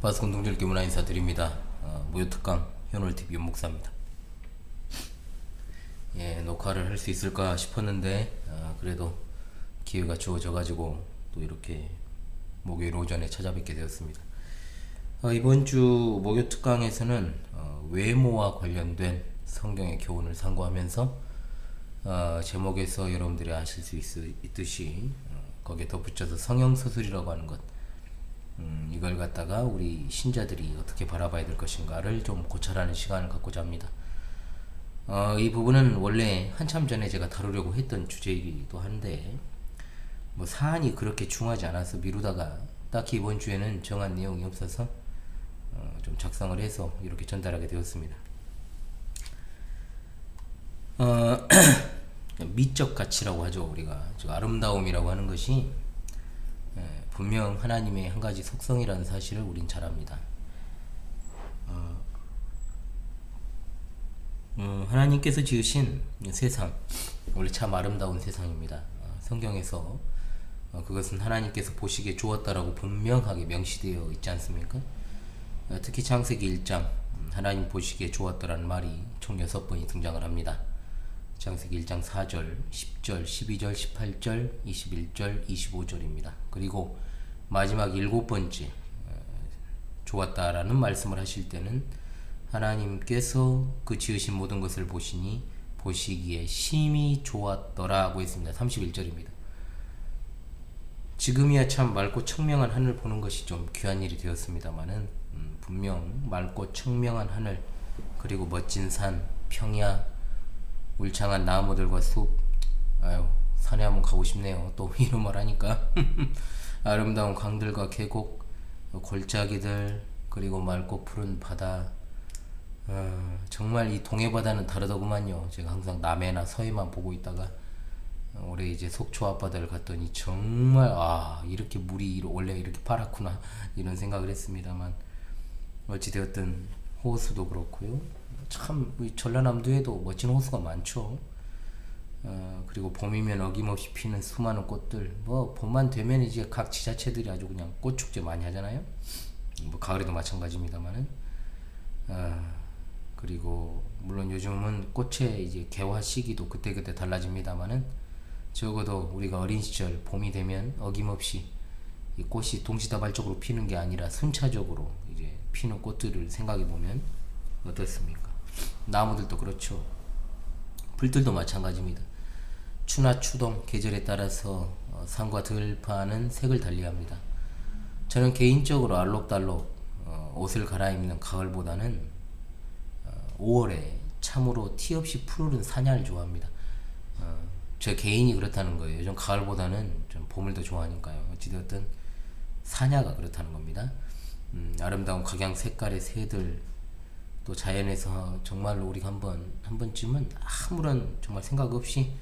바스 공동절기 문화 인사드립니다. 무효특강 현월TV 윤목사입니다. 녹화를 할 수 있을까 싶었는데 그래도 기회가 주어져가지고 또 이렇게 목요일 오전에 찾아뵙게 되었습니다. 이번 주 목요특강에서는 외모와 관련된 성경의 교훈을 상고하면서 제목에서 여러분들이 아실 수 있듯이 거기에 덧붙여서 성형수술이라고 하는 것, 이걸 갖다가 우리 신자들이 어떻게 바라봐야 될 것인가를 좀 고찰하는 시간을 갖고자 합니다. 이 부분은 원래 한참 전에 제가 다루려고 했던 주제이기도 한데 뭐 사안이 그렇게 중하지 않아서 미루다가 딱히 이번 주에는 정한 내용이 없어서 좀 작성을 해서 이렇게 전달하게 되었습니다. 미적 가치라고 하죠. 우리가 아름다움이라고 하는 것이 분명 하나님의 한 가지 속성이라는 사실을 우린 잘 압니다. 하나님께서 지으신 세상, 원래 참 아름다운 세상입니다. 성경에서 그것은 하나님께서 보시기에 좋았다라고 분명하게 명시되어 있지 않습니까? 특히 창세기 1장 하나님 보시기에 좋았다라는 말이 총 6번이 등장을 합니다. 창세기 1장 4절, 10절, 12절, 18절, 21절, 25절입니다. 그리고 마지막 7번째 좋았다라는 말씀을 하실 때는 하나님께서 그 지으신 모든 것을 보시니 보시기에 심히 좋았더라고 했습니다. 31절입니다. 지금이야 참 맑고 청명한 하늘 보는 것이 좀 귀한 일이 되었습니다만은 분명 맑고 청명한 하늘, 그리고 멋진 산, 평야, 울창한 나무들과 숲, 산에 한번 가고 싶네요. 또 이런 말 하니까 아름다운 강들과 계곡, 골짜기들, 그리고 맑고 푸른 바다. 정말 이 동해 바다는 다르더구만요. 제가 항상 남해나 서해만 보고 있다가 올해 이제 속초 앞바다를 갔더니 정말 이렇게 물이 원래 이렇게 파랗구나 이런 생각을 했습니다만, 어찌되었든 호수도 그렇고요. 참 전라남도에도 멋진 호수가 많죠. 그리고 봄이면 어김없이 피는 수많은 꽃들, 뭐 봄만 되면 이제 각 지자체들이 아주 그냥 꽃축제 많이 하잖아요. 뭐 가을에도 마찬가지입니다만은. 그리고 물론 요즘은 꽃의 이제 개화 시기도 그때그때 달라집니다만은, 적어도 우리가 어린 시절 봄이 되면 어김없이 이 꽃이 동시다발적으로 피는 게 아니라 순차적으로 이제 피는 꽃들을 생각해 보면 어떻습니까? 나무들도 그렇죠. 풀들도 마찬가지입니다. 추나 추동 계절에 따라서 산과 들판은 색을 달리합니다. 저는 개인적으로 알록달록 옷을 갈아입는 가을보다는 5월에 참으로 티 없이 푸르른 사냐를 좋아합니다. 제 개인이 그렇다는 거예요. 요즘 가을보다는 좀 봄을 더 좋아하니까요. 어찌되었든 사냐가 그렇다는 겁니다. 아름다운 각양 색깔의 새들, 또 자연에서 정말로 우리가 한 번쯤은 아무런 정말 생각 없이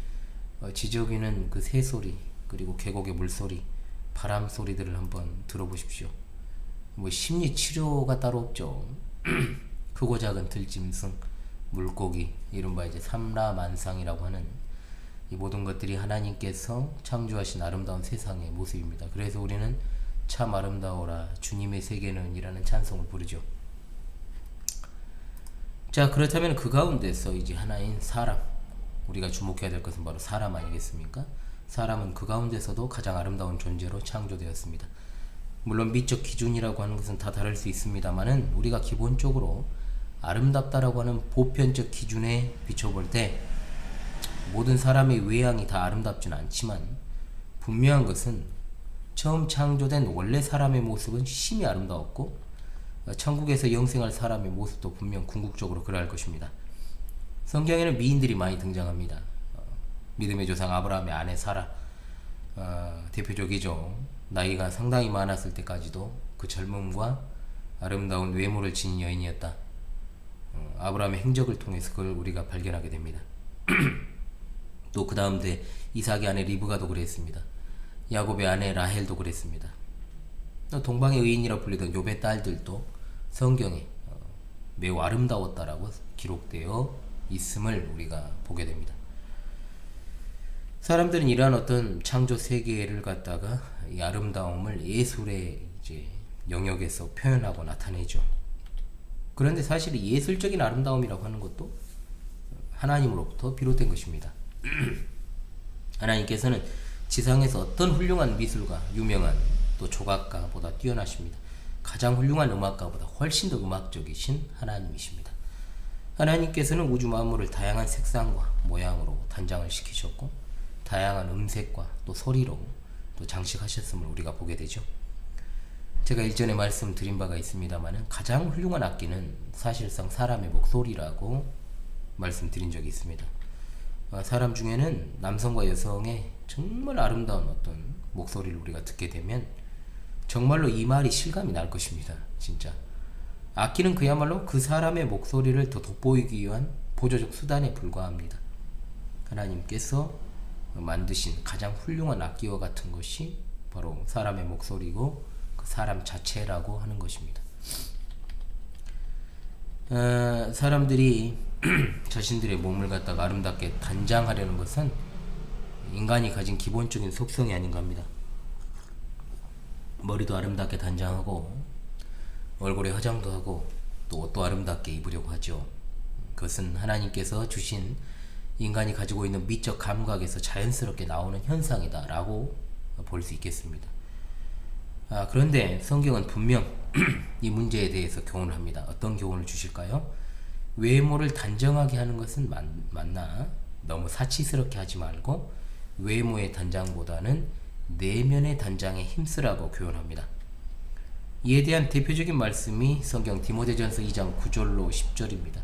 지저귀는 그 새소리, 그리고 계곡의 물소리, 바람 소리들을 한번 들어보십시오. 뭐 심리 치료가 따로 없죠. 크고 작은 들짐승, 물고기, 이른바 이제 삼라만상이라고 하는 이 모든 것들이 하나님께서 창조하신 아름다운 세상의 모습입니다. 그래서 우리는 참 아름다워라 주님의 세계는 이라는 찬송을 부르죠. 자, 그렇다면 그 가운데서 이제 하나인 사람, 우리가 주목해야 될 것은 바로 사람 아니겠습니까? 사람은 그 가운데서도 가장 아름다운 존재로 창조되었습니다. 물론 미적 기준이라고 하는 것은 다 다를 수 있습니다만은, 우리가 기본적으로 아름답다라고 하는 보편적 기준에 비춰볼 때 모든 사람의 외양이 다 아름답지는 않지만, 분명한 것은 처음 창조된 원래 사람의 모습은 심히 아름다웠고, 천국에서 영생할 사람의 모습도 분명 궁극적으로 그러할 것입니다. 성경에는 미인들이 많이 등장합니다. 믿음의 조상 아브라함의 아내 사라, 대표적이죠. 나이가 상당히 많았을 때까지도 그 젊음과 아름다운 외모를 지닌 여인이었다. 아브라함의 행적을 통해서 그걸 우리가 발견하게 됩니다. 또 그 다음 때 이삭의 아내 리브가도 그랬습니다. 야곱의 아내 라헬도 그랬습니다. 동방의 의인이라 불리던 욥의 딸들도 성경에 매우 아름다웠다라고 기록되어 있음을 우리가 보게 됩니다. 사람들은 이러한 어떤 창조 세계를 갖다가 이 아름다움을 예술의 이제 영역에서 표현하고 나타내죠. 그런데 사실 예술적인 아름다움이라고 하는 것도 하나님으로부터 비롯된 것입니다. 하나님께서는 지상에서 어떤 훌륭한 미술가, 유명한 또 조각가보다 뛰어나십니다. 가장 훌륭한 음악가보다 훨씬 더 음악적이신 하나님이십니다. 하나님께서는 우주 만물을 다양한 색상과 모양으로 단장을 시키셨고 다양한 음색과 또 소리로 또 장식하셨음을 우리가 보게 되죠. 제가 일전에 말씀드린 바가 있습니다만 가장 훌륭한 악기는 사실상 사람의 목소리라고 말씀드린 적이 있습니다. 사람 중에는 남성과 여성의 정말 아름다운 어떤 목소리를 우리가 듣게 되면 정말로 이 말이 실감이 날 것입니다. 진짜 악기는 그야말로 그 사람의 목소리를 더 돋보이기 위한 보조적 수단에 불과합니다. 하나님께서 만드신 가장 훌륭한 악기와 같은 것이 바로 사람의 목소리고 그 사람 자체라고 하는 것입니다. 사람들이 자신들의 몸을 갖다가 아름답게 단장하려는 것은 인간이 가진 기본적인 속성이 아닌가 합니다. 머리도 아름답게 단장하고 얼굴에 화장도 하고 또 옷도 아름답게 입으려고 하죠. 그것은 하나님께서 주신 인간이 가지고 있는 미적 감각에서 자연스럽게 나오는 현상이다 라고 볼 수 있겠습니다. 그런데 성경은 분명 이 문제에 대해서 교훈을 합니다. 어떤 교훈을 주실까요? 외모를 단정하게 하는 것은 맞나? 너무 사치스럽게 하지 말고 외모의 단장보다는 내면의 단장에 힘쓰라고 교훈합니다. 이에 대한 대표적인 말씀이 성경 디모데전서 2장 9절로 10절입니다.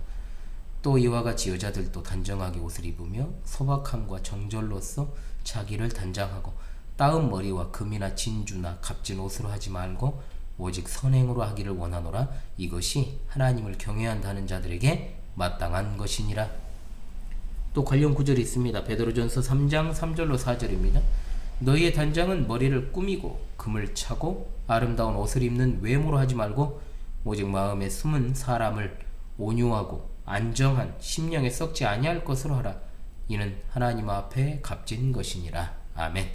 또 이와 같이 여자들도 단정하게 옷을 입으며 소박함과 정절로서 자기를 단장하고 따은 머리와 금이나 진주나 값진 옷으로 하지 말고 오직 선행으로 하기를 원하노라. 이것이 하나님을 경외한다는 자들에게 마땅한 것이니라. 또 관련 구절이 있습니다. 베드로전서 3장 3절로 4절입니다. 너희의 단장은 머리를 꾸미고 금을 차고 아름다운 옷을 입는 외모로 하지 말고 오직 마음에 숨은 사람을 온유하고 안정한 심령에 썩지 아니할 것으로 하라. 이는 하나님 앞에 값진 것이니라. 아멘.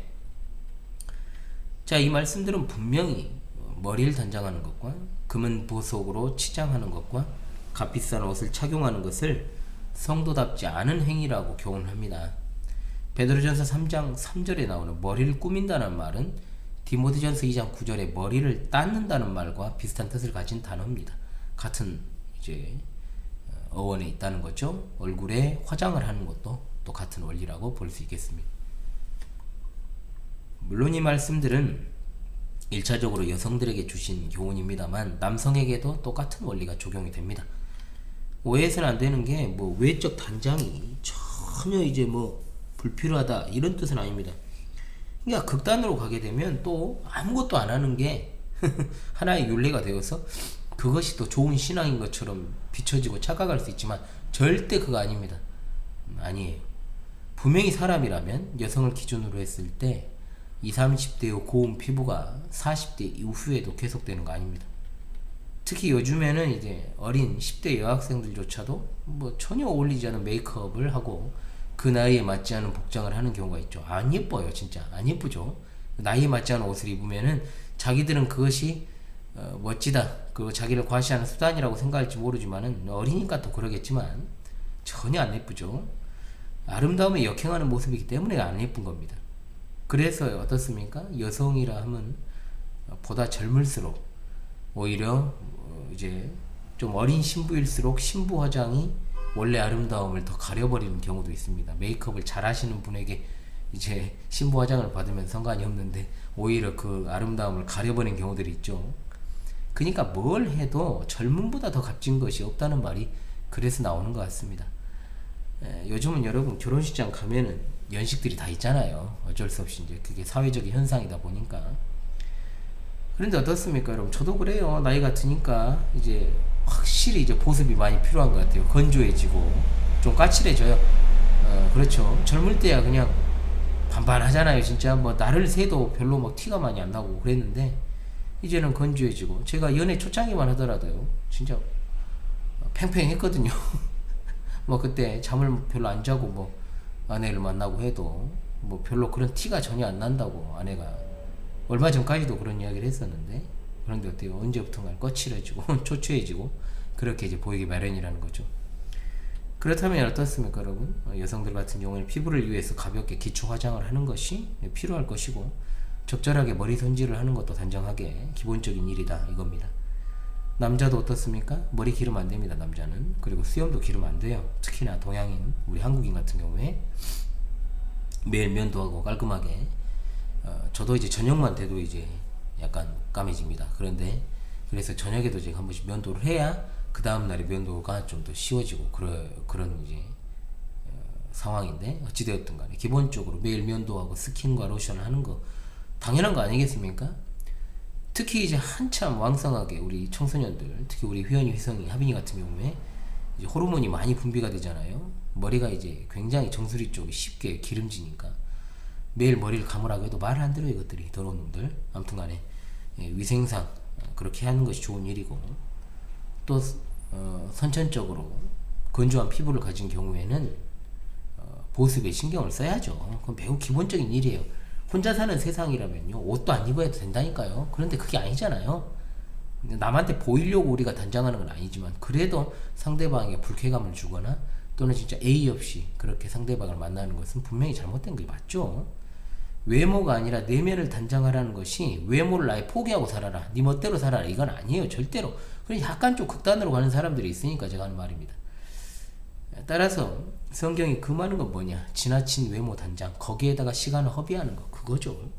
자, 이 말씀들은 분명히 머리를 단장하는 것과 금은 보석으로 치장하는 것과 값비싼 옷을 착용하는 것을 성도답지 않은 행위라고 교훈합니다. 베드로전서 3장 3절에 나오는 머리를 꾸민다는 말은 디모데전서 2장 9절에 머리를 닦는다는 말과 비슷한 뜻을 가진 단어입니다. 같은 이제 어원에 있다는 거죠. 얼굴에 화장을 하는 것도 또 같은 원리라고 볼 수 있겠습니다. 물론 이 말씀들은 1차적으로 여성들에게 주신 교훈입니다만 남성에게도 똑같은 원리가 적용이 됩니다. 오해해서는 안 되는 게 뭐 외적 단장이 전혀 이제 뭐 불필요하다 이런 뜻은 아닙니다. 그러니까 극단으로 가게 되면 또 아무것도 안 하는 게 하나의 율례가 되어서 그것이 더 좋은 신앙인 것처럼 비춰지고 착각할 수 있지만 절대 그거 아닙니다. 아니에요. 분명히 사람이라면 여성을 기준으로 했을 때 20, 30대의 고운 피부가 40대 이후에도 계속되는 거 아닙니다. 특히 요즘에는 이제 어린 10대 여학생들조차도 뭐 전혀 어울리지 않은 메이크업을 하고 그 나이에 맞지 않은 복장을 하는 경우가 있죠. 안 예뻐요. 진짜 안 예쁘죠. 나이에 맞지 않은 옷을 입으면은 자기들은 그것이 멋지다, 그 자기를 과시하는 수단이라고 생각할지 모르지만은 어리니까 또 그러겠지만 전혀 안 예쁘죠. 아름다움에 역행하는 모습이기 때문에 안 예쁜 겁니다. 그래서 어떻습니까? 여성이라 하면 보다 젊을수록 오히려 이제 좀 어린 신부일수록 신부 화장이 원래 아름다움을 더 가려버리는 경우도 있습니다. 메이크업을 잘 하시는 분에게 이제 신부 화장을 받으면 상관이 없는데 오히려 그 아름다움을 가려버리는 경우들이 있죠. 그러니까 뭘 해도 젊음보다 더 값진 것이 없다는 말이 그래서 나오는 것 같습니다. 요즘은 여러분 결혼식장 가면은 연식들이 다 있잖아요. 어쩔 수 없이 이제 그게 사회적인 현상이다 보니까. 그런데 어떻습니까, 여러분? 저도 그래요. 나이가 드니까 이제 확실히 이제 보습이 많이 필요한 것 같아요. 건조해지고 좀 까칠해져요. 그렇죠. 젊을 때야 그냥 반반하잖아요. 진짜 뭐 날을 새도 별로 막 티가 많이 안 나고 그랬는데 이제는 건조해지고 제가 연애 초창기만 하더라도요 진짜 팽팽했거든요. 뭐 그때 잠을 별로 안 자고 뭐 아내를 만나고 해도 뭐 별로 그런 티가 전혀 안 난다고 아내가 얼마 전까지도 그런 이야기를 했었는데 그런데 어때요? 언제부턴가 거칠어지고 초췌해지고 그렇게 이제 보이기 마련이라는 거죠. 그렇다면 어떻습니까, 여러분? 여성들 같은 경우에는 피부를 위해서 가볍게 기초 화장을 하는 것이 필요할 것이고, 적절하게 머리 손질을 하는 것도 단정하게 기본적인 일이다 이겁니다. 남자도 어떻습니까? 머리 기르면 안 됩니다, 남자는. 그리고 수염도 기르면 안 돼요. 특히나 동양인, 우리 한국인 같은 경우에 매일 면도하고 깔끔하게. 저도 이제 저녁만 돼도 이제 약간 까매집니다. 그래서 저녁에도 이제 한 번씩 면도를 해야 그 다음날에 면도가 좀 더 쉬워지고 그런 이제 상황인데, 어찌되었든 간에 기본적으로 매일 면도하고 스킨과 로션을 하는 거 당연한 거 아니겠습니까? 특히 이제 한참 왕성하게 우리 청소년들, 특히 우리 휘연이, 휘성이, 하빈이 같은 경우에 이제 호르몬이 많이 분비가 되잖아요. 머리가 이제 굉장히 정수리 쪽이 쉽게 기름지니까 매일 머리를 감으라고 해도 말을 안 들어요, 이것들이. 더러운 놈들. 아무튼 간에 위생상 그렇게 하는 것이 좋은 일이고, 또 선천적으로 건조한 피부를 가진 경우에는 보습에 신경을 써야죠. 그건 매우 기본적인 일이에요. 혼자 사는 세상이라면요, 옷도 안 입어야 된다니까요. 그런데 그게 아니잖아요. 남한테 보이려고 우리가 단장하는 건 아니지만, 그래도 상대방에게 불쾌감을 주거나 또는 진짜 예의 없이 그렇게 상대방을 만나는 것은 분명히 잘못된 게 맞죠. 외모가 아니라 내면을 단장하라는 것이, 외모를 아예 포기하고 살아라, 네 멋대로 살아라, 이건 아니에요, 절대로. 그래서 약간 좀 극단으로 가는 사람들이 있으니까 제가 하는 말입니다. 따라서 성경이 금하는 건 뭐냐? 지나친 외모 단장, 거기에다가 시간을 허비하는 거, 그거죠.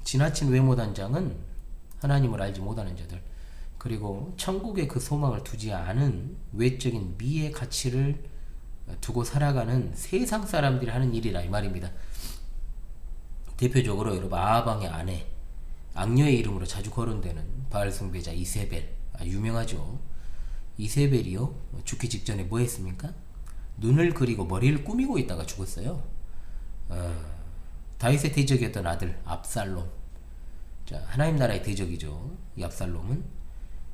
지나친 외모 단장은 하나님을 알지 못하는 자들, 그리고 천국에 그 소망을 두지 않은 외적인 미의 가치를 두고 살아가는 세상 사람들이 하는 일이라 이 말입니다. 대표적으로 여러분, 아하방의 아내, 악녀의 이름으로 자주 거론되는 바알 숭배자 이세벨, 유명하죠. 이세벨이요, 죽기 직전에 뭐 했습니까? 눈을 그리고 머리를 꾸미고 있다가 죽었어요. 다윗의 대적이었던 아들 압살롬, 자, 하나님 나라의 대적이죠. 이 압살롬은,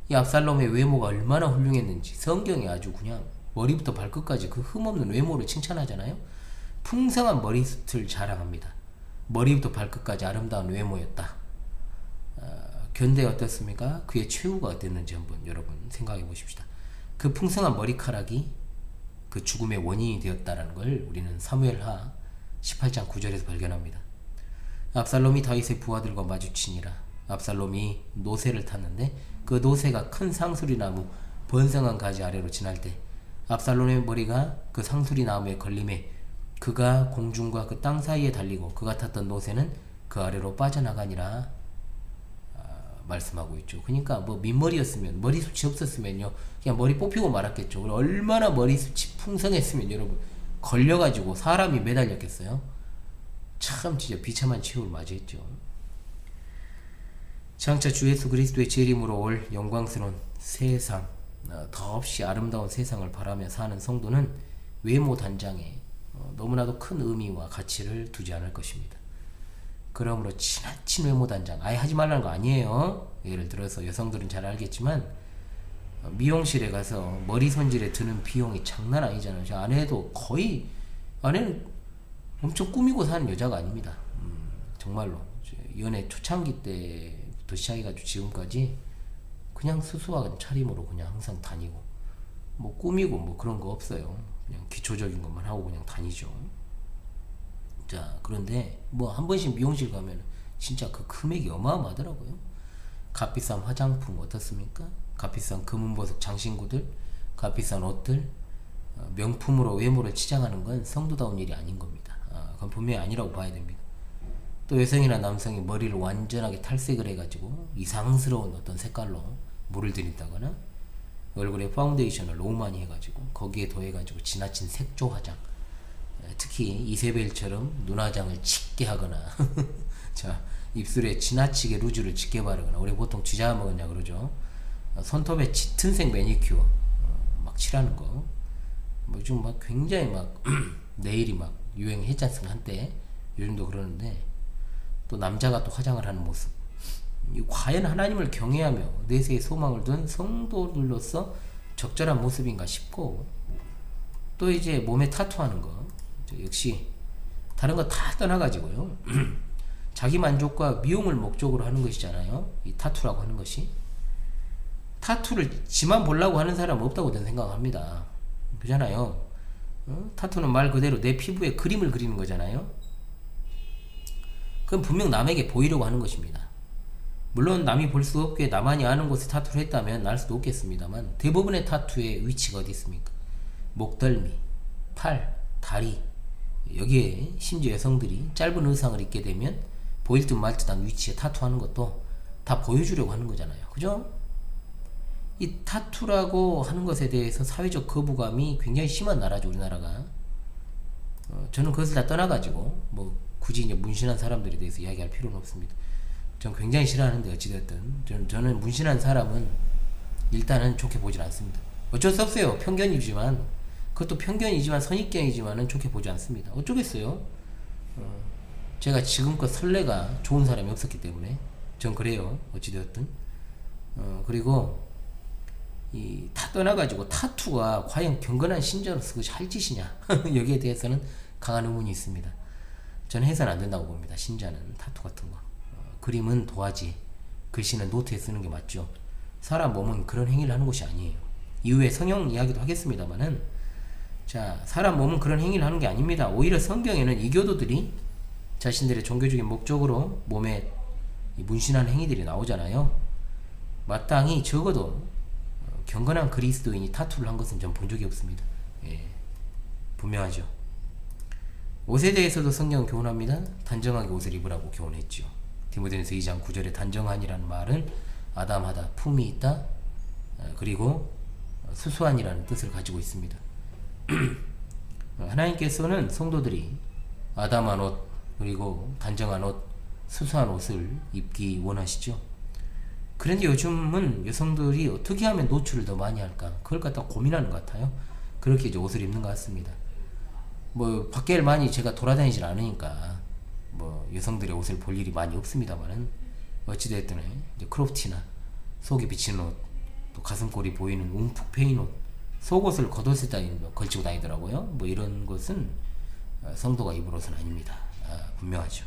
이 압살롬의 외모가 얼마나 훌륭했는지 성경이 아주 그냥 머리부터 발끝까지 그 흠없는 외모를 칭찬하잖아요. 풍성한 머리숱을 자랑합니다. 머리부터 발끝까지 아름다운 외모였다. 견데 어떻습니까? 그의 최후가 어땠는지 한번 여러분 생각해 보십시다. 그 풍성한 머리카락이 그 죽음의 원인이 되었다는 걸 우리는 사무엘하 18장 9절에서 발견합니다. 압살롬이 다윗의 부하들과 마주치니라. 압살롬이 노새를 탔는데 그 노새가 큰 상수리나무 번성한 가지 아래로 지날 때 압살롬의 머리가 그 상수리나무에 걸림에 그가 공중과 그 땅 사이에 달리고 그가 탔던 노새는 그 아래로 빠져나가니라 말씀하고 있죠. 그러니까 뭐 민머리였으면, 머리숱이 없었으면요, 그냥 머리 뽑히고 말았겠죠. 얼마나 머리숱이 풍성했으면 여러분 걸려가지고 사람이 매달렸겠어요. 참 진짜 비참한 최후를 맞이했죠. 장차 주 예수 그리스도의 재림으로 올 영광스러운 세상, 더없이 아름다운 세상을 바라며 사는 성도는 외모 단장에 너무나도 큰 의미와 가치를 두지 않을 것입니다. 그러므로 지나친 외모 단장 아예 하지 말라는 거 아니에요. 예를 들어서 여성들은 잘 알겠지만 미용실에 가서 머리 손질에 드는 비용이 장난 아니잖아요. 제 아내도 아내는 엄청 꾸미고 사는 여자가 아닙니다. 정말로 연애 초창기 때부터 시작해가지고 지금까지 그냥 수수한 차림으로 그냥 항상 다니고, 뭐 꾸미고 뭐 그런 거 없어요. 그냥 기초적인 것만 하고 그냥 다니죠. 자, 그런데 뭐 한 번씩 미용실 가면 진짜 그 금액이 어마어마하더라고요. 값비싼 화장품 어떻습니까? 값비싼 금은보석 장신구들, 값비싼 옷들, 명품으로 외모를 치장하는 건 성도다운 일이 아닌 겁니다. 그건 분명히 아니라고 봐야 됩니다. 또 여성이나 남성이 머리를 완전하게 탈색을 해가지고 이상스러운 어떤 색깔로 물을 들인다거나 얼굴에 파운데이션을 너무 많이 해가지고 거기에 더해가지고 지나친 색조 화장, 특히 이세벨처럼 눈화장을 짙게 하거나 자, 입술에 지나치게 루즈를 짙게 바르거나, 우리 보통 쥐자 먹었냐 그러죠. 손톱에 짙은 색 매니큐어 막 칠하는 거, 뭐 좀 막 굉장히 막 네일이 막 유행했지 않습니까 한때. 요즘도 그러는데, 또 남자가 또 화장을 하는 모습, 과연 하나님을 경외하며 내세에 소망을 둔 성도들로서 적절한 모습인가 싶고, 또 이제 몸에 타투하는 거, 역시 다른 거 다 떠나가지고요 자기 만족과 미용을 목적으로 하는 것이잖아요. 이 타투라고 하는 것이. 타투를 지만 보려고 하는 사람은 없다고 저는 생각합니다. 그잖아요. 타투는 말 그대로 내 피부에 그림을 그리는 거잖아요. 그건 분명 남에게 보이려고 하는 것입니다. 물론 남이 볼 수 없게 나만이 아는 곳에 타투를 했다면 날 수도 없겠습니다만, 대부분의 타투의 위치가 어디 있습니까? 목덜미, 팔, 다리, 여기에 심지어 여성들이 짧은 의상을 입게 되면 보일 듯 말 듯한 위치에 타투하는 것도 다 보여주려고 하는 거잖아요. 그죠? 이 타투라고 하는 것에 대해서 사회적 거부감이 굉장히 심한 나라죠, 우리나라가. 저는 그것을 다 떠나가지고 뭐 굳이 이제 문신한 사람들에 대해서 이야기할 필요는 없습니다. 전 굉장히 싫어하는데 어찌됐든 저는 문신한 사람은 일단은 좋게 보질 않습니다. 어쩔 수 없어요. 편견이지만, 그것도 편견이지만 선입견이지만은 좋게 보지 않습니다. 어쩌겠어요. 제가 지금껏 선례가 좋은 사람이 없었기 때문에 전 그래요. 어찌되었든. 그리고 다 떠나가지고 타투가 과연 경건한 신자로서 그것이 할 짓이냐 여기에 대해서는 강한 의문이 있습니다. 저는 해서는 안 된다고 봅니다. 신자는 타투 같은 거. 그림은 도화지, 글씨는 노트에 쓰는 게 맞죠. 사람 몸은 그런 행위를 하는 것이 아니에요. 이후에 성형 이야기도 하겠습니다만은, 자, 사람 몸은 그런 행위를 하는 게 아닙니다. 오히려 성경에는 이교도들이 자신들의 종교적인 목적으로 몸에 문신하는 행위들이 나오잖아요. 마땅히 적어도 경건한 그리스도인이 타투를 한 것은 전 본 적이 없습니다. 예, 분명하죠. 옷에 대해서도 성경은 교훈합니다. 단정하게 옷을 입으라고 교훈했죠. 디모데전서 2장 9절에 단정한이라는 말은 아담하다, 품이 있다, 그리고 수수한이라는 뜻을 가지고 있습니다. 하나님께서는 성도들이 아담한 옷, 그리고 단정한 옷, 수수한 옷을 입기 원하시죠. 그런데 요즘은 여성들이 어떻게 하면 노출을 더 많이 할까, 그걸 갖다 고민하는 것 같아요. 그렇게 이제 옷을 입는 것 같습니다. 뭐 밖에를 많이 제가 돌아다니질 않으니까 뭐 여성들의 옷을 볼 일이 많이 없습니다만은, 어찌됐든 이제 크롭티나 속이 비치는 옷, 또 가슴골이 보이는 움푹 패인 옷, 속옷을 겉옷에 걸치고 다니더라고요. 뭐 이런 것은 성도가 입을 옷은 아닙니다. 분명하죠.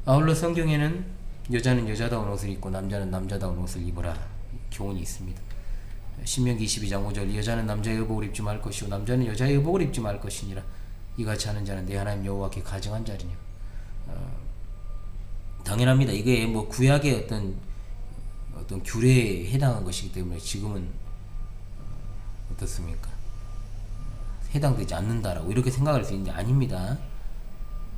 아울러 성경에는 여자는 여자다운 옷을 입고 남자는 남자다운 옷을 입으라 교훈이 있습니다. 신명기 22장 5절, 여자는 남자의 의복을 입지 말 것이요 남자는 여자의 의복을 입지 말 것이니라. 이같이 하는 자는 내 하나님 여호와께 가증한 자리냐. 당연합니다. 이게 뭐 구약의 어떤 규례에 해당한 것이기 때문에 지금은 어떻습니까? 해당되지 않는다라고 이렇게 생각할 수 있는데, 아닙니다.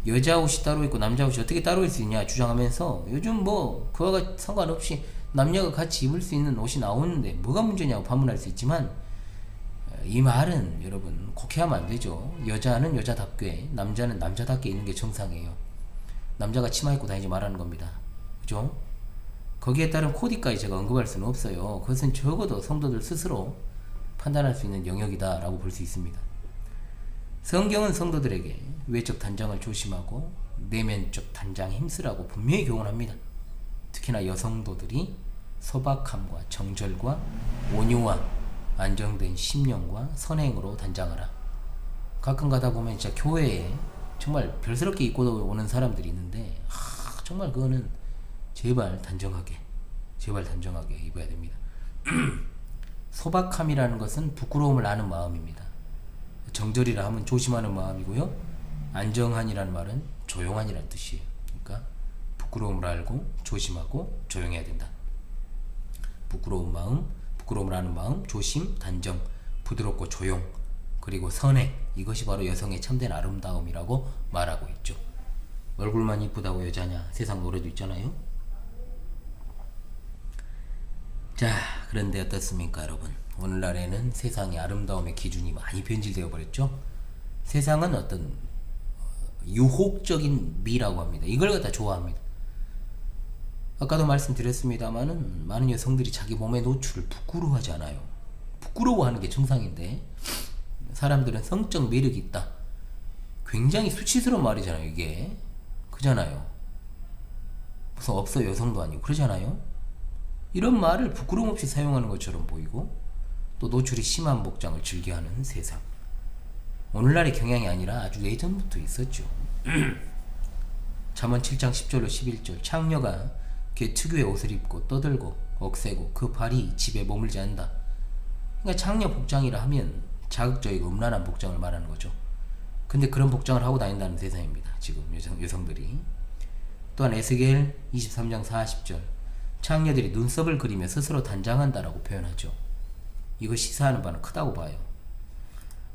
여자 옷이 따로 있고 남자 옷이 어떻게 따로 있을 수 있냐 주장하면서, 요즘 뭐 그와 상관없이 남녀가 같이 입을 수 있는 옷이 나오는데 뭐가 문제냐고 반문할 수 있지만, 이 말은 여러분 곡해하면 안 되죠. 여자는 여자답게, 남자는 남자답게 있는 게 정상이에요. 남자가 치마 입고 다니지 말라는 겁니다. 그죠? 거기에 따른 코디까지 제가 언급할 수는 없어요. 그것은 적어도 성도들 스스로 판단할 수 있는 영역이다 라고 볼 수 있습니다. 성경은 성도들에게 외적 단장을 조심하고 내면적 단장에 힘쓰라고 분명히 교훈합니다. 특히나 여성도들이 소박함과 정절과 온유와 안정된 심령과 선행으로 단장하라. 가끔 가다 보면 진짜 교회에 정말 별스럽게 입고 오는 사람들이 있는데, 정말 그거는 제발 단정하게 입어야 됩니다. 소박함이라는 것은 부끄러움을 아는 마음입니다. 정절이라 하면 조심하는 마음이고요. 안정한이라는 말은 조용한이라는 뜻이에요. 그러니까 부끄러움을 알고 조심하고 조용해야 된다. 부끄러움을 아는 마음, 조심, 단정, 부드럽고 조용, 그리고 선행, 이것이 바로 여성의 참된 아름다움이라고 말하고 있죠. 얼굴만 이쁘다고 여자냐, 세상 노래도 있잖아요. 자, 그런데 어떻습니까 여러분? 오늘날에는 세상의 아름다움의 기준이 많이 변질되어 버렸죠. 세상은 어떤 유혹적인 미라고 합니다. 이걸 갖다 좋아합니다. 아까도 말씀드렸습니다마는 많은 여성들이 자기 몸의 노출을 부끄러워하지 않아요. 부끄러워하는 게 정상인데, 사람들은 성적 매력이 있다, 굉장히 수치스러운 말이잖아요. 이게 그잖아요. 무슨 없어 여성도 아니고 그러잖아요. 이런 말을 부끄러움 없이 사용하는 것처럼 보이고, 또 노출이 심한 복장을 즐겨하는 세상. 오늘날의 경향이 아니라 아주 예전부터 있었죠. 잠언 7장 10절로 11절 창녀가 그 특유의 옷을 입고 떠들고 억세고 그 발이 집에 머물지 않는다. 그러니까 창녀 복장이라 하면 자극적이고 음란한 복장을 말하는 거죠. 근데 그런 복장을 하고 다닌다는 세상입니다. 지금 여성들이. 또한 에스겔 23장 40절 창녀들이 눈썹을 그리며 스스로 단장한다라고 표현하죠. 이거 시사하는 바는 크다고 봐요.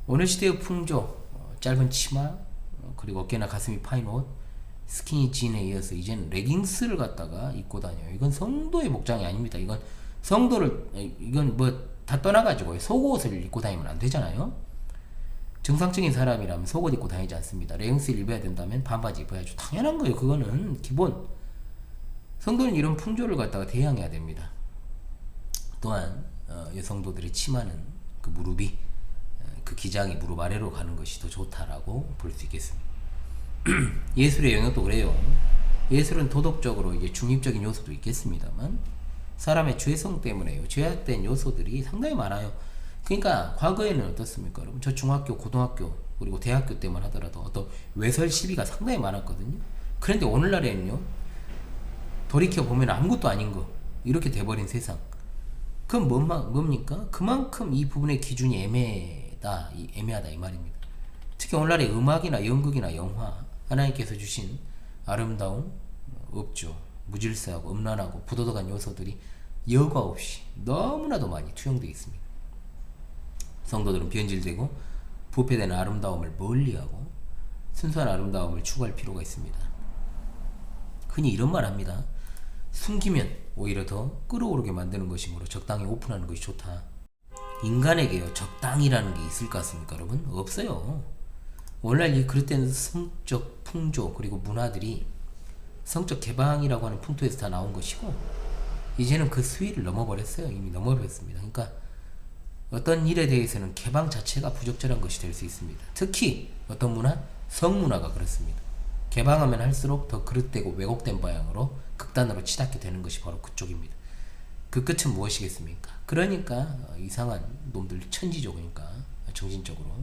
오늘 시대의 풍조, 짧은 치마, 그리고 어깨나 가슴이 파인 옷, 스키니진에 이어서 이제는 레깅스를 갖다가 입고 다녀요. 이건 성도의 복장이 아닙니다. 이건 뭐 다 떠나가지고 속옷을 입고 다니면 안 되잖아요. 정상적인 사람이라면 속옷 입고 다니지 않습니다. 레깅스를 입어야 된다면 반바지 입어야죠. 당연한 거예요. 그거는 기본. 성도는 이런 풍조를 갖다가 대항해야 됩니다. 또한 여성도들의 치마는 그 무릎이 그 기장이 무릎 아래로 가는 것이 더 좋다라고 볼 수 있겠습니다. 예술의 영역도 그래요. 예술은 도덕적으로 이제 중립적인 요소도 있겠습니다만 사람의 죄성 때문에요. 죄악된 요소들이 상당히 많아요. 그러니까 과거에는 어떻습니까? 여러분 저 중학교, 고등학교 그리고 대학교 때만 하더라도 어떤 외설 시비가 상당히 많았거든요. 그런데 오늘날에는요 돌이켜보면 아무것도 아닌 거 이렇게 돼버린 세상. 그럼 뭡니까? 그만큼 이 부분의 기준이 애매하다 이 말입니다. 특히 오늘날의 음악이나 연극이나 영화 하나님께서 주신 아름다움 없죠. 무질서하고 음란하고 부도덕한 요소들이 여과 없이 너무나도 많이 투영되어 있습니다. 성도들은 변질되고 부패되는 아름다움을 멀리하고 순수한 아름다움을 추구할 필요가 있습니다. 흔히 이런 말 합니다. 숨기면 오히려 더 끌어오르게 만드는 것이므로 적당히 오픈하는 것이 좋다. 인간에게요 적당이라는 게 있을 것 같습니까 여러분? 없어요. 오늘날 그릇된 성적 풍조 그리고 문화들이 성적 개방이라고 하는 풍토에서 다 나온 것이고 이제는 그 수위를 넘어버렸어요. 이미 넘어버렸습니다. 그러니까 어떤 일에 대해서는 개방 자체가 부적절한 것이 될 수 있습니다. 특히 어떤 문화? 성문화가 그렇습니다. 개방하면 할수록 더 그릇되고 왜곡된 방향으로 극단으로 치닫게 되는 것이 바로 그쪽입니다. 그 끝은 무엇이겠습니까? 그러니까 이상한 놈들 천지죠. 그러니까 정신적으로.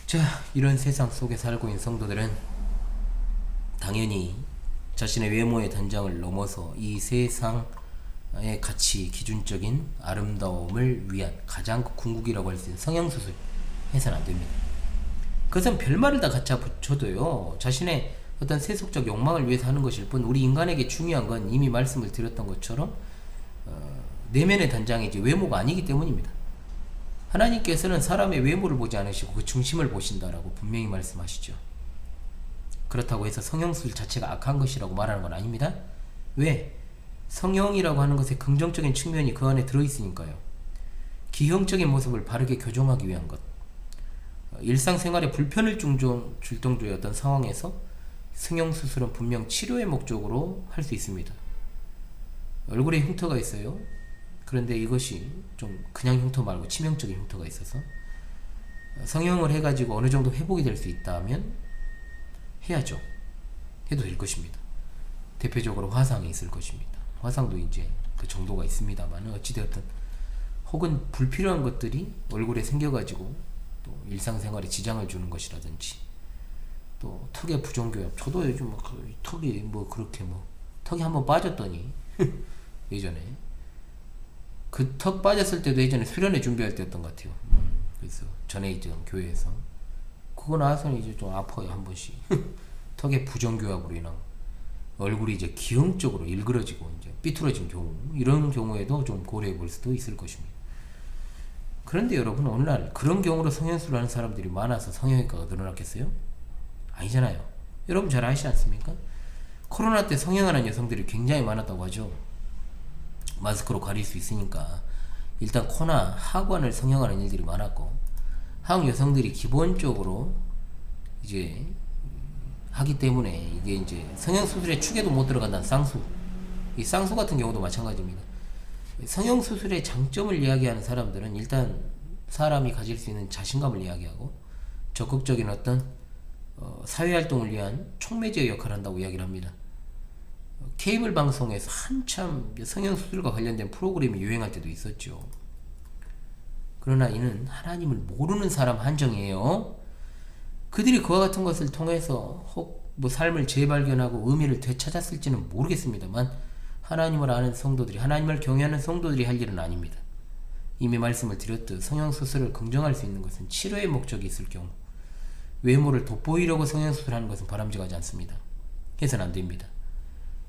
자, 이런 세상 속에 살고 있는 성도들은 당연히 자신의 외모의 단장을 넘어서 이 세상의 가치 기준적인 아름다움을 위한 가장 궁극이라고 할 수 있는 성형수술 해서는 안 됩니다. 그것은 별말을 다 갖다 붙여도요 자신의 어떤 세속적 욕망을 위해서 하는 것일 뿐 우리 인간에게 중요한 건 이미 말씀을 드렸던 것처럼 내면의 단장이지 외모가 아니기 때문입니다. 하나님께서는 사람의 외모를 보지 않으시고 그 중심을 보신다라고 분명히 말씀하시죠. 그렇다고 해서 성형수술 자체가 악한 것이라고 말하는 건 아닙니다. 왜? 성형이라고 하는 것의 긍정적인 측면이 그 안에 들어있으니까요. 기형적인 모습을 바르게 교정하기 위한 것. 일상생활에 불편을 줄 정도의 어떤 상황에서 성형수술은 분명 치료의 목적으로 할 수 있습니다. 얼굴에 흉터가 있어요. 그런데 이것이 좀 그냥 흉터 말고 치명적인 흉터가 있어서 성형을 해가지고 어느 정도 회복이 될 수 있다면 해야죠. 해도 될 것입니다. 대표적으로 화상이 있을 것입니다. 화상도 이제 그 정도가 있습니다만 어찌되었든 혹은 불필요한 것들이 얼굴에 생겨가지고 또 일상생활에 지장을 주는 것이라든지 또 턱의 부정교합. 저도 요즘 턱이 그렇게 턱이 한번 빠졌더니 예전에 그 턱 빠졌을 때도 예전에 수련회 준비할 때였던 것 같아요. 그래서 전에 있던 교회에서 그거 나와서는 이제 좀 아파요 한 번씩. 턱의 부정교합으로 인한 얼굴이 이제 기형적으로 일그러지고 이제 삐뚤어진 경우 이런 경우에도 좀 고려해 볼 수도 있을 것입니다. 그런데 여러분 오늘날 그런 경우로 성형수술을 하는 사람들이 많아서 성형외과가 늘어났겠어요? 아니잖아요. 여러분 잘 아시지 않습니까? 코로나 때 성형하는 여성들이 굉장히 많았다고 하죠. 마스크로 가릴 수 있으니까 일단 코나 하관을 성형하는 일들이 많았고 한국 여성들이 기본적으로 이제 하기 때문에 이게 이제 성형수술의 축에도 못 들어간다는 쌍수. 이 쌍수 같은 경우도 마찬가지입니다. 성형수술의 장점을 이야기하는 사람들은 일단 사람이 가질 수 있는 자신감을 이야기하고 적극적인 어떤 사회활동을 위한 촉매제의 역할을 한다고 이야기를 합니다. 케이블 방송에서 한참 성형수술과 관련된 프로그램이 유행할 때도 있었죠. 그러나 이는 하나님을 모르는 사람 한정이에요. 그들이 그와 같은 것을 통해서 혹 뭐 삶을 재발견하고 의미를 되찾았을지는 모르겠습니다만 하나님을 아는 성도들이, 하나님을 경외하는 성도들이 할 일은 아닙니다. 이미 말씀을 드렸듯 성형수술을 긍정할 수 있는 것은 치료의 목적이 있을 경우, 외모를 돋보이려고 성형수술하는 것은 바람직하지 않습니다. 해서는 안 됩니다.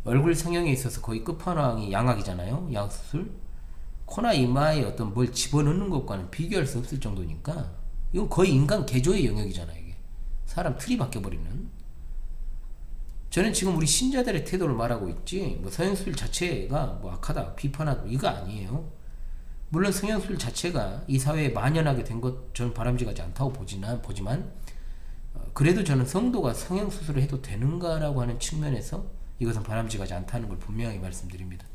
얼굴 성형에 있어서 거의 끝판왕이 양악이잖아요. 양수술. 코나 이마에 어떤 뭘 집어넣는 것과는 비교할 수 없을 정도니까 이건 거의 인간 개조의 영역이잖아요. 이게 사람 틀이 바뀌어버리는. 저는 지금 우리 신자들의 태도를 말하고 있지 뭐 성형수술 자체가 뭐 악하다 비판하다 이거 아니에요. 물론 성형수술 자체가 이 사회에 만연하게 된 것 저는 바람직하지 않다고 보지만 그래도 저는 성도가 성형수술을 해도 되는가라고 하는 측면에서 이것은 바람직하지 않다는 걸 분명히 말씀드립니다.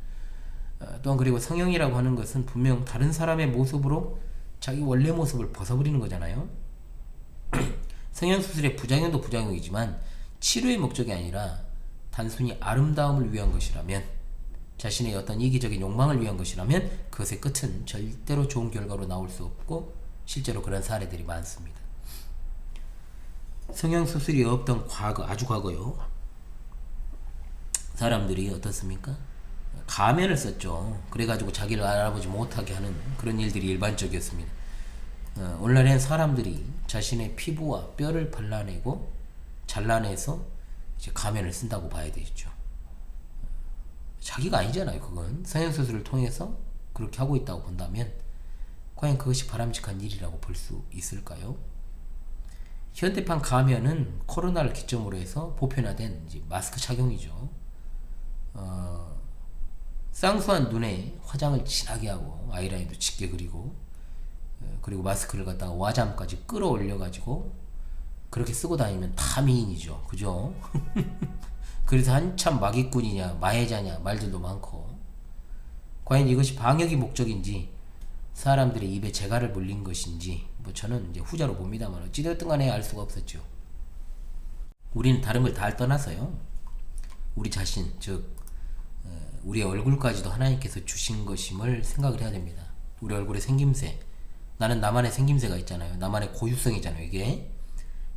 또한 그리고 성형이라고 하는 것은 분명 다른 사람의 모습으로 자기 원래 모습을 벗어버리는 거잖아요. 성형수술의 부작용도 부작용이지만 치료의 목적이 아니라 단순히 아름다움을 위한 것이라면, 자신의 어떤 이기적인 욕망을 위한 것이라면 그것의 끝은 절대로 좋은 결과로 나올 수 없고 실제로 그런 사례들이 많습니다. 성형수술이 없던 과거, 아주 과거요. 사람들이 어떻습니까? 가면을 썼죠. 그래가지고 자기를 알아보지 못하게 하는 그런 일들이 일반적이었습니다. 오늘날엔 사람들이 자신의 피부와 뼈를 발라내고 잘라내서 이제 가면을 쓴다고 봐야 되겠죠. 자기가 아니잖아요. 그건 성형수술을 통해서 그렇게 하고 있다고 본다면 과연 그것이 바람직한 일이라고 볼 수 있을까요? 현대판 가면은 코로나를 기점으로 해서 보편화된 이제 마스크 착용이죠. 쌍수한 눈에 화장을 진하게 하고 아이라인도 짙게 그리고 그리고 마스크를 갖다가 와잠까지 끌어올려 가지고 그렇게 쓰고 다니면 다 미인이죠. 그죠? 그래서 한참 마기꾼이냐 마해자냐 말들도 많고, 과연 이것이 방역이 목적인지 사람들의 입에 재갈을 물린 것인지 뭐 저는 이제 후자로 봅니다만 어찌되었든 간에 알 수가 없었죠. 우리는 다른 걸 다 떠나서요, 우리 자신 즉 우리의 얼굴까지도 하나님께서 주신 것임을 생각을 해야 됩니다. 우리 얼굴의 생김새, 나는 나만의 생김새가 있잖아요. 나만의 고유성이잖아요. 이게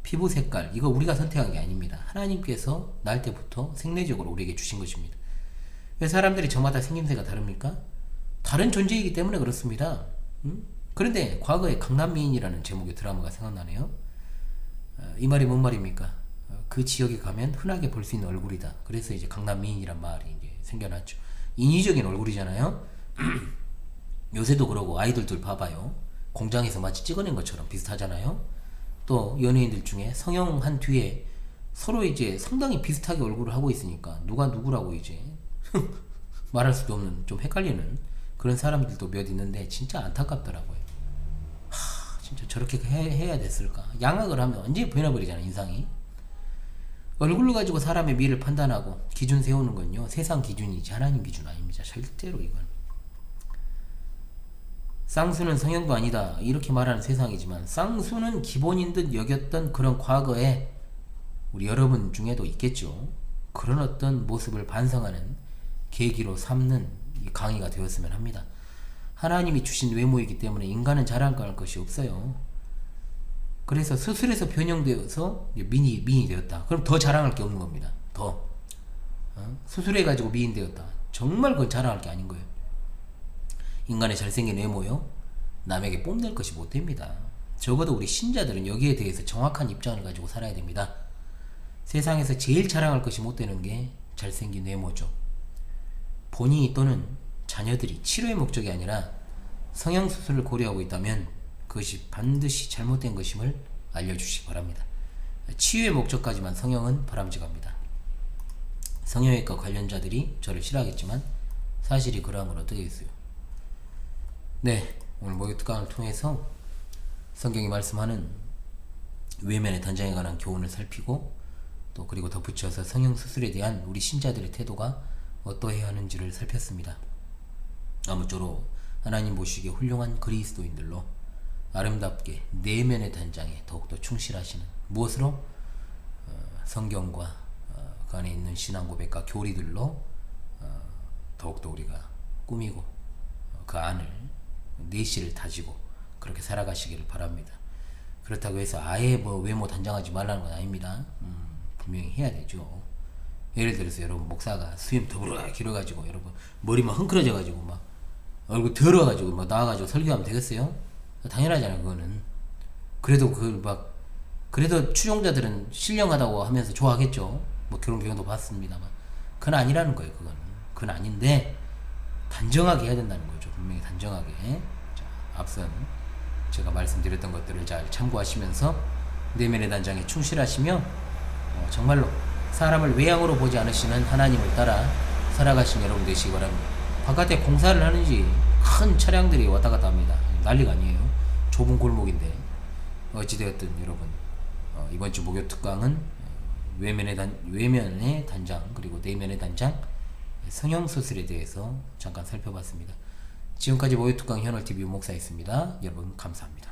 피부 색깔, 이거 우리가 선택한 게 아닙니다. 하나님께서 날 때부터 생내적으로 우리에게 주신 것입니다. 왜 사람들이 저마다 생김새가 다릅니까? 다른 존재이기 때문에 그렇습니다. 그런데 과거에 강남미인이라는 제목의 드라마가 생각나네요. 이 말이 뭔 말입니까? 그 지역에 가면 흔하게 볼 수 있는 얼굴이다. 그래서 이제 강남미인이란 말이 이제 생겨났죠. 인위적인 얼굴이잖아요. 요새도 그러고 아이돌들 봐봐요. 공장에서 마치 찍어낸 것처럼 비슷하잖아요. 또 연예인들 중에 성형한 뒤에 서로 이제 상당히 비슷하게 얼굴을 하고 있으니까 누가 누구라고 이제 말할 수도 없는, 좀 헷갈리는 그런 사람들도 몇 있는데 진짜 안타깝더라고요. 진짜 저렇게 해야 됐을까? 양악을 하면 완전히 변해버리잖아, 인상이. 얼굴로 가지고 사람의 미를 판단하고 기준 세우는 건요, 세상 기준이지 하나님 기준 아닙니다. 절대로 이건. 쌍수는 성형도 아니다 이렇게 말하는 세상이지만 쌍수는 기본인 듯 여겼던 그런 과거에 우리 여러분 중에도 있겠죠. 그런 어떤 모습을 반성하는 계기로 삼는 이 강의가 되었으면 합니다. 하나님이 주신 외모이기 때문에 인간은 자랑할 것이 없어요. 그래서 수술에서 변형되어서 미인이 되었다. 그럼 더 자랑할 게 없는 겁니다. 더 수술해가지고 미인 되었다. 정말 그건 자랑할 게 아닌 거예요. 인간의 잘생긴 외모요, 남에게 뽐낼 것이 못 됩니다. 적어도 우리 신자들은 여기에 대해서 정확한 입장을 가지고 살아야 됩니다. 세상에서 제일 자랑할 것이 못 되는 게 잘생긴 외모죠. 본인이 또는 자녀들이 치료의 목적이 아니라 성형수술을 고려하고 있다면 그것이 반드시 잘못된 것임을 알려주시기 바랍니다. 치유의 목적까지만 성형은 바람직합니다. 성형외과 관련자들이 저를 싫어하겠지만 사실이 그러한 건 어떻게 했어요? 네, 오늘 목요 특강을 통해서 성경이 말씀하는 외면의 단장에 관한 교훈을 살피고, 또 그리고 덧붙여서 성형수술에 대한 우리 신자들의 태도가 어떠해야 하는지를 살폈습니다. 아무쪼록 하나님 보시기에 훌륭한 그리스도인들로 아름답게 내면의 단장에 더욱더 충실하시는, 무엇으로? 성경과 그 안에 있는 신앙 고백과 교리들로 더욱더 우리가 꾸미고 그 안을 내실을 다지고 그렇게 살아가시기를 바랍니다. 그렇게 그렇다고 해서 아예 뭐 외모 단장하지 말라는 건 아닙니다. 분명히 해야 되죠. 예를 들어서 여러분 목사가 수염 더불어 길어가지고 여러분 머리만 흥크러져가지고 막 얼굴 더러워가지고 막 나와가지고 설교하면 되겠어요? 당연하잖아요 그거는. 그래도 그 막 그래도 추종자들은 신령하다고 하면서 좋아하겠죠. 뭐 그런 경우도 봤습니다만 그건 아니라는 거예요. 그건 아닌데 단정하게 해야 된다는 거죠. 분명히 단정하게. 자, 앞선 제가 말씀드렸던 것들을 잘 참고하시면서 내면의 단장에 충실하시며 정말로 사람을 외양으로 보지 않으시는 하나님을 따라 살아가신 여러분 되시기 바랍니다. 바깥에 공사를 하는지 큰 차량들이 왔다 갔다 합니다. 난리가 아니에요. 좁은 골목인데 어찌되었든 여러분 이번 주 목요 특강은 외면의 단장 그리고 내면의 단장 성형수술에 대해서 잠깐 살펴봤습니다. 지금까지 목요 특강 현월TV 목사였습니다. 여러분 감사합니다.